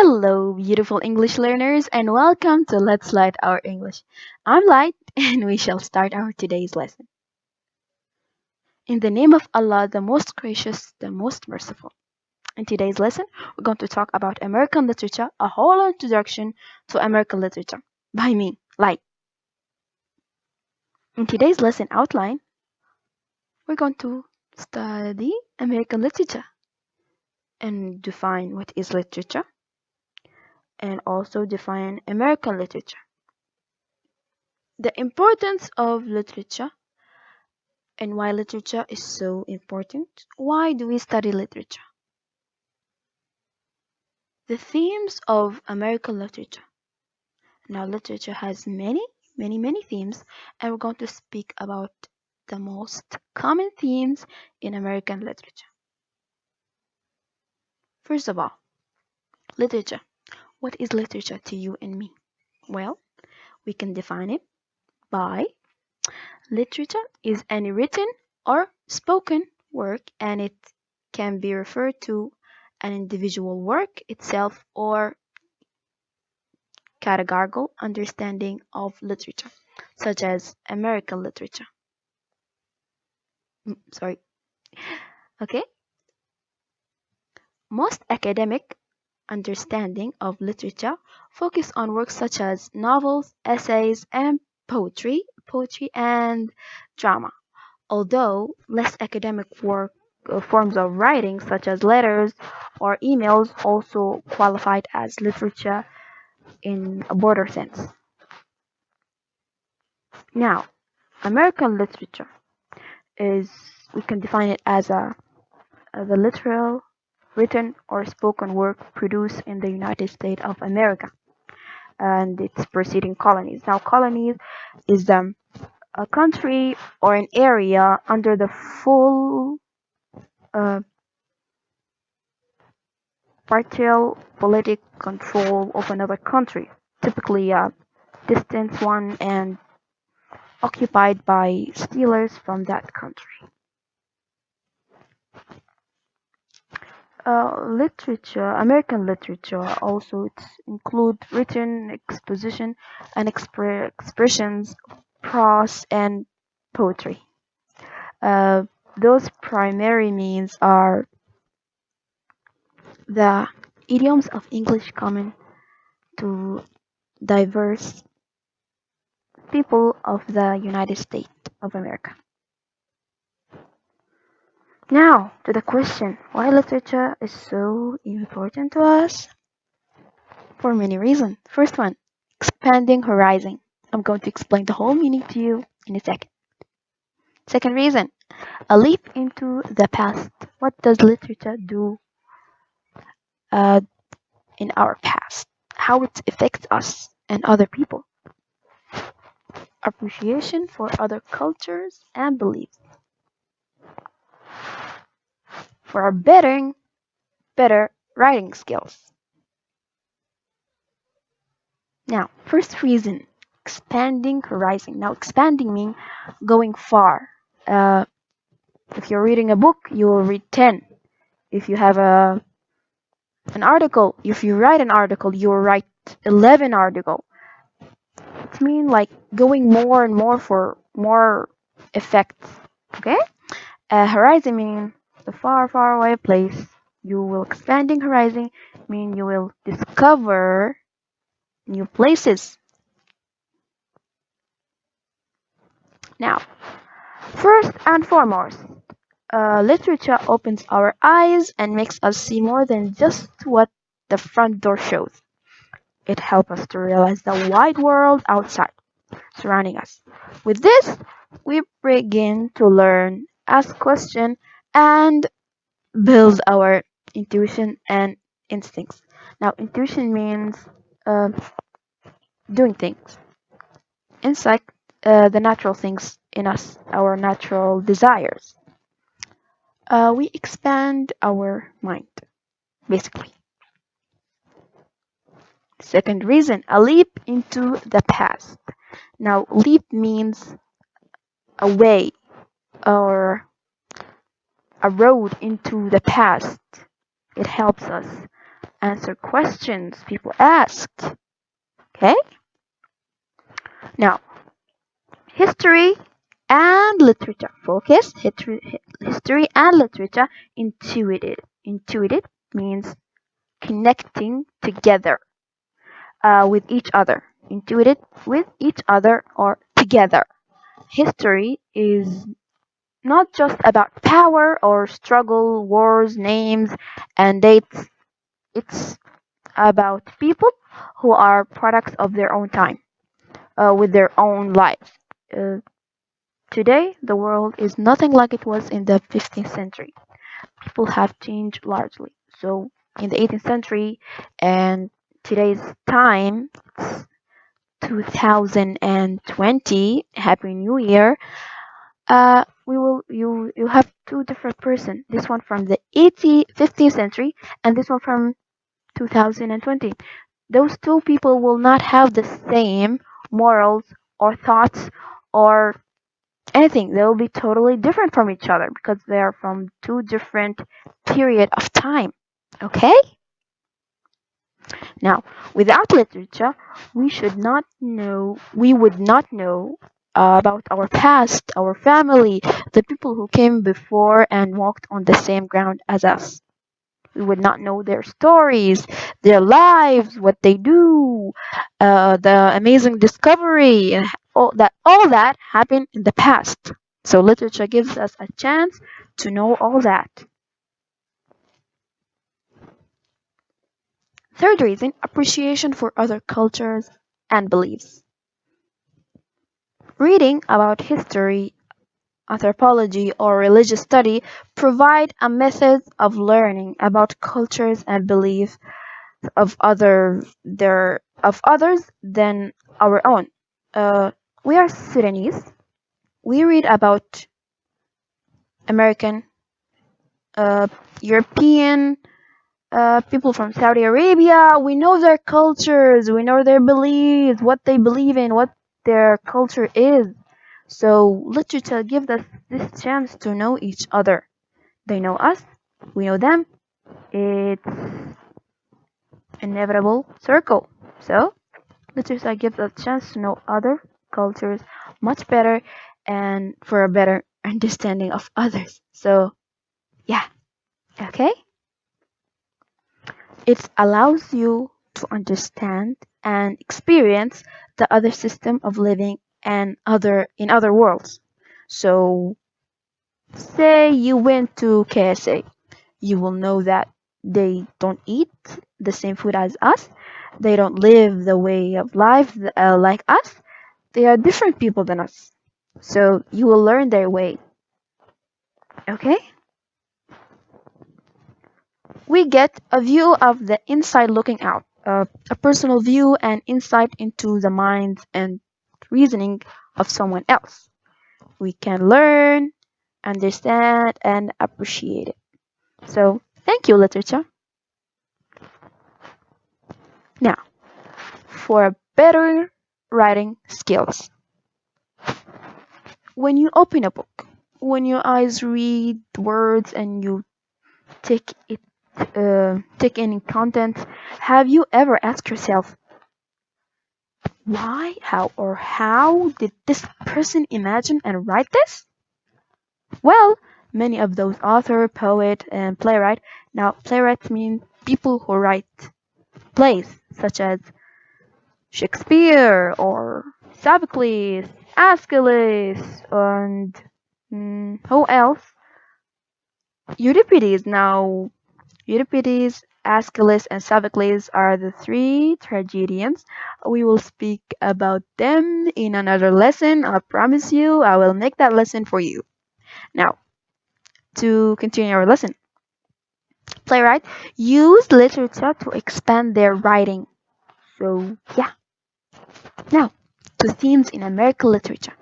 Hello, beautiful English learners, and welcome to Let's Light Our English. I'm Light, and we shall start our today's lesson. In the name of Allah, the most gracious, the most merciful. In today's lesson, we're going to talk about American literature, a whole introduction to American literature by me, Light. In today's lesson outline, we're going to study American literature and define what is literature and also define American literature. The importance of literature and why literature is so important. Why do we study literature? The themes of American literature. Now, literature has many themes, and we're going to speak about the most common themes in American literature. First of all, literature. What is literature to you and me? Well, we can define it by literature is any written or spoken work, and it can be referred to an individual work itself or categorical understanding of literature, such as American literature. Sorry. Okay. Most academic understanding of literature focus on works such as novels, essays, and poetry and drama. Although less academic work forms of writing such as letters or emails also qualified as literature in a broader sense. Now, American literature is, we can define it as a literal, written, or spoken work produced in the United States of America and its preceding colonies. Now, colonies is a country or an area under the full uh, partial politic control of another country, typically a distant one and occupied by settlers from that country. Literature, American literature also include written exposition and expressions, prose, and poetry. Those primary means are the idioms of English common to diverse people of the United States of America. Now, to the question, why literature is so important to us? For many reasons. First one, expanding horizon. I'm going to explain the whole meaning to you in a second. Second reason, a leap into the past. What does literature do uh, in our past? How it affects us and other people. Appreciation for other cultures and beliefs. For our better writing skills. Now, first reason, expanding horizon. Now, expanding means going far. If you're reading a book, you will read 10. If you have an article, if you write an article, you will write 11 article. It means like going more and more for more effects. Okay? Horizon means the far away place. You will expanding horizon mean you will discover new places. Now, first and foremost, literature opens our eyes and makes us see more than just what the front door shows. It helps us to realize the wide world outside, surrounding us. With this, we begin to learn, ask questions, and build our intuition and instincts. Now, intuition means uh, doing things. Insight, the natural things in us, our natural desires. We expand our mind, basically. Second reason, a leap into the past. Now, leap means a way or a road into the past. It helps us answer questions people asked. Okay? Now, history and literature. Focus. History and literature. Intuited. Intuited means connecting together with each other. Intuited with each other or together. History is not just about power or struggle, wars, names, and dates. It's about people who are products of their own time, with their own lives. Uh, Today, the world is nothing like it was in the 15th century. People have changed largely. So, in the 18th century and today's time, it's 2020. Happy New Year. You have two different person. This one from the 15th century and this one from 2020. Those two people will not have the same morals or thoughts or anything. They will be totally different from each other because they are from two different period of time. Okay? Now, without literature, we would not know about our past, our family, the people who came before and walked on the same ground as us. We would not know their stories, their lives, what they do, the amazing discovery, and all that happened in the past. So literature gives us a chance to know all that. Third reason, appreciation for other cultures and beliefs. Reading about history, anthropology, or religious study provide a method of learning about cultures and beliefs of others than our own. We are Sudanese. We read about American, uh, European, people from Saudi Arabia. We know their cultures. We know their beliefs, what they believe in, what their culture is. So literature gives us this chance to know each other. They know us. We know them. It's inevitable circle. So literature gives us a chance to know other cultures much better and for a better understanding of others. So, yeah, okay? It allows you to understand and experience the other system of living and in other worlds. So, say you went to KSA, you will know that they don't eat the same food as us. They don't live the way of life like us. They are different people than us. So you will learn their way. Okay? We get a view of the inside looking out, a personal view and insight into the mind and reasoning of someone else. We can learn, understand, and appreciate it. So, thank you, literature. Now, for better writing skills. When you open a book, when your eyes read words and you take it take in content, have you ever asked yourself why, how did this person imagine and write this? Well, many of those author, poet, and playwright. Now, playwrights mean people who write plays, such as Shakespeare or Sophocles, Aeschylus, and who else? Euripides. Now, Euripides, Aeschylus, and Sophocles are the three tragedians. We will speak about them in another lesson. I promise you, I will make that lesson for you. Now, to continue our lesson, playwright use literature to expand their writing. So, yeah. Now, to themes in American literature: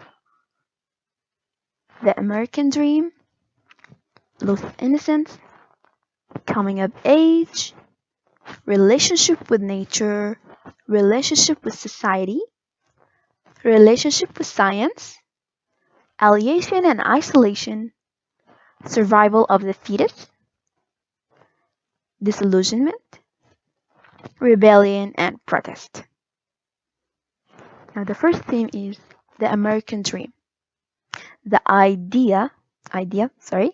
the American dream, loss of innocence, coming of age, relationship with nature, relationship with society, relationship with science, alienation and isolation, survival of the fetus, disillusionment, rebellion, and protest. Now, the first theme is the American dream. The idea, ADEA.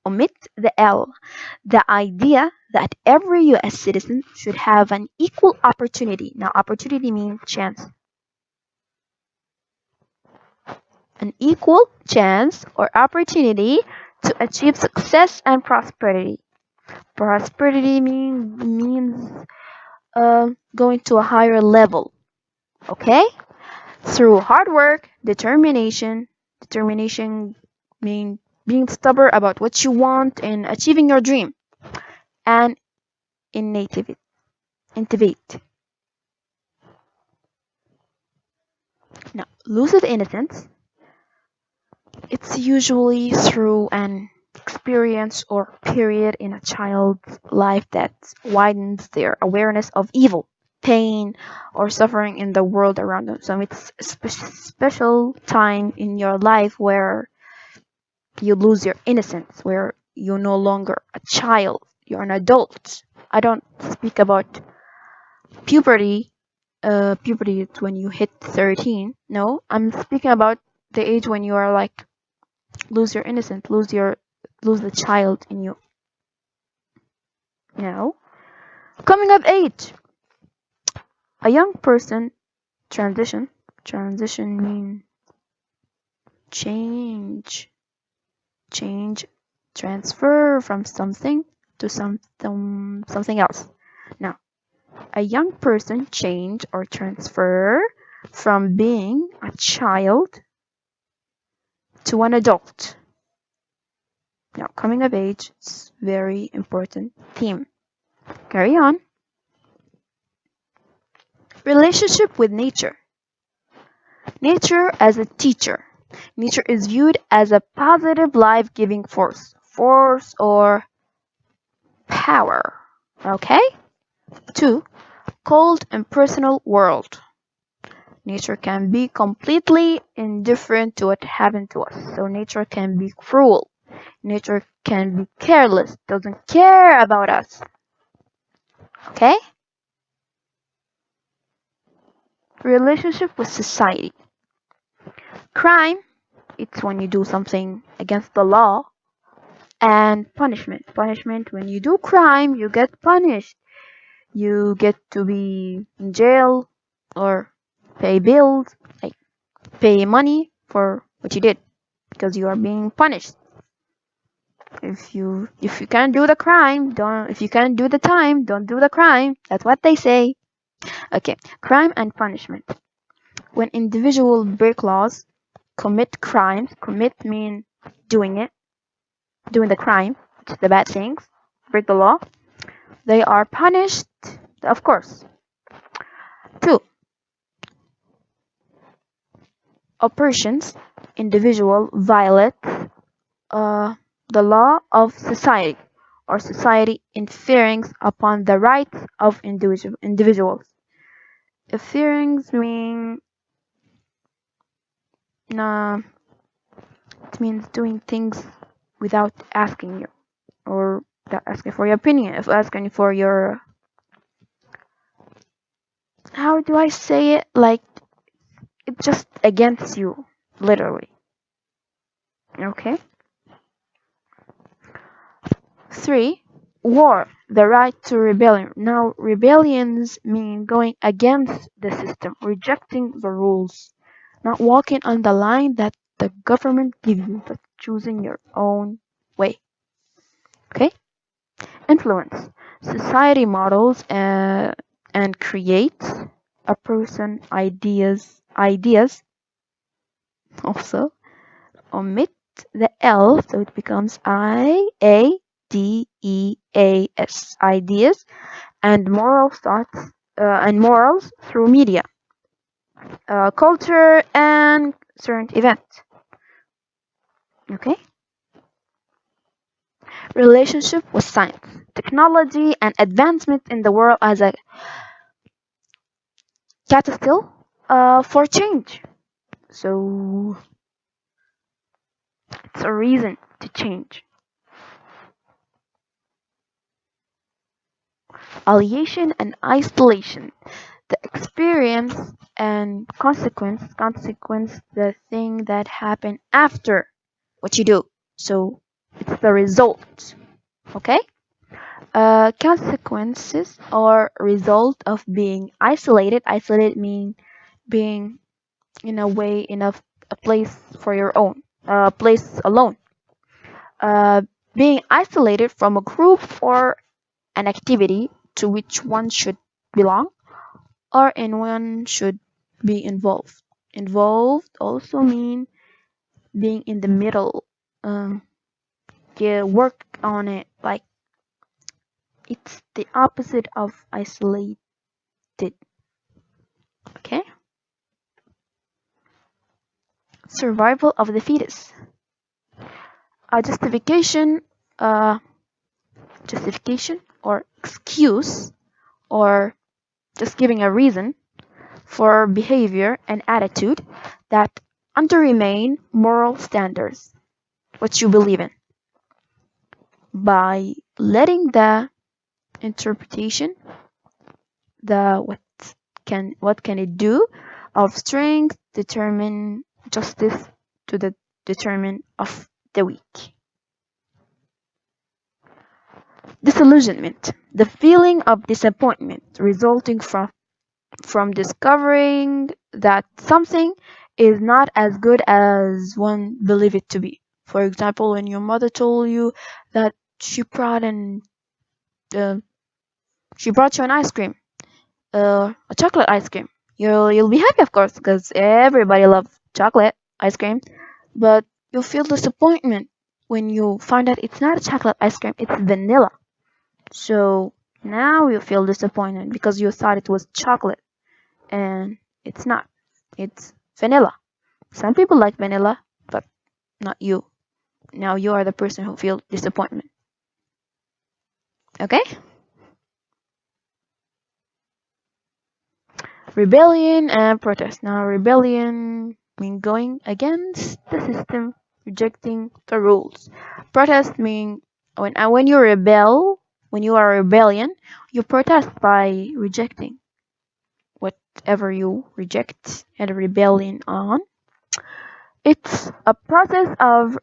Omit the L. The idea that every US citizen should have an equal opportunity. Now, opportunity means chance. An equal chance or opportunity to achieve success and prosperity. Prosperity means going to a higher level. Okay? Through hard work, determination mean being stubborn about what you want and achieving your dream, and innovate. Innovate. Now, lucid innocence, it's usually through an experience or period in a child's life that widens their awareness of evil, pain, or suffering in the world around them. So it's a special time in your life where you lose your innocence, where you're no longer a child, you're an adult. I don't speak about puberty. Puberty is when you hit 13. No, I'm speaking about the age when you are like lose your innocence, lose the child in you. Now, coming of age, a young person transition. Transition mean change, change, transfer from something to something else. Now, a young person change or transfer from being a child to an adult. Now, coming of age is very important theme. Carry on. Relationship with nature. Nature as a teacher. Nature is viewed as a positive life-giving force or power. Okay? 2. Cold and personal world. Nature can be completely indifferent to what happened to us. So nature can be cruel. Nature can be careless, doesn't care about us. Okay? Relationship with society. Crime, it's when you do something against the law. And punishment. Punishment, when you do crime, you get punished. You get to be in jail or pay bills, like pay money for what you did because you are being punished. If you can't do the crime, don't if you can't do the time, don't do the crime. That's what they say. Okay, crime and punishment. When individuals break laws, commit crimes, commit mean doing it, doing the crime, which is the bad things, break the law, they are punished, of course. 2. Oppressions, individual violate the law of society or society interfering upon the rights of individuals. Interference mean uh, it means doing things without asking you or without asking for your opinion, if asking for your, how do I say it, like it's just against you, literally. Okay. 3. War, the right to rebellion. Now, rebellions mean going against the system, rejecting the rules, not walking on the line that the government gives you, but choosing your own way. Okay? Influence. Society models and creates a person ideas also. Omit the L, so it becomes IADEAS. Ideas and moral thoughts and morals through media, culture, and certain events. Okay. Relationship with science, technology, and advancement in the world as a catalyst for change. So it's a reason to change. alienation and isolation. The experience and consequence, the thing that happened after what you do. So it's the result. Okay? Consequences or result of being isolated. Isolated mean being in a way in a place for your own, a place alone. Uh, Being isolated from a group or an activity to which one should belong or in one should be involved. Involved also mean being in the middle. Um, Work on it. Like it's the opposite of isolated. Okay. Survival of the fetus. A uh, justification or excuse or just giving a reason for behavior and attitude that undermine moral standards, what you believe in, by letting the interpretation, the what can it do, of strength determine justice to the determine of the weak. Disillusionment, the feeling of disappointment resulting from discovering that something is not as good as one believed it to be. For example, when your mother told you that uh, she brought you an ice cream, a chocolate ice cream. You'll be happy, of course, because everybody loves chocolate ice cream. But you'll feel disappointment when you find out it's not a chocolate ice cream; it's vanilla. So now you feel disappointed because you thought it was chocolate, and it's not. It's vanilla. Some people like vanilla, but not you. Now you are the person who feels disappointment. Okay? Rebellion and protest. Now, rebellion means going against the system, rejecting the rules. Protest means when you rebel, when you are a rebellion, you protest by rejecting whatever you reject and rebellion on. It's a process of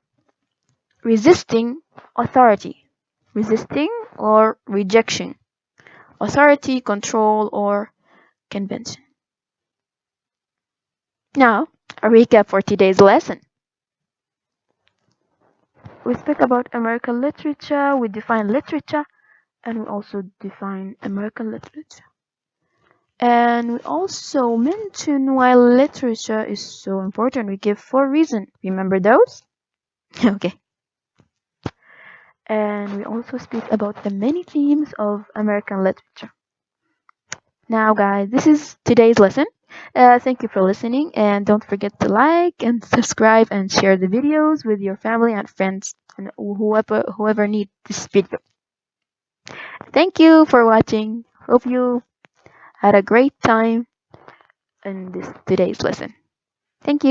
resisting authority, resisting or rejection, authority, control, or convention. Now, a recap for today's lesson. We speak about American literature, we define literature, and we also define American literature. And we also mention why literature is so important. We give 4 reasons. Remember those? Okay. And we also speak about the many themes of American literature. Now, guys, this is today's lesson. Thank you for listening, and don't forget to like and subscribe and share the videos with your family and friends and whoever needs this video. Thank you for watching. Hope you had a great time in this today's lesson. Thank you.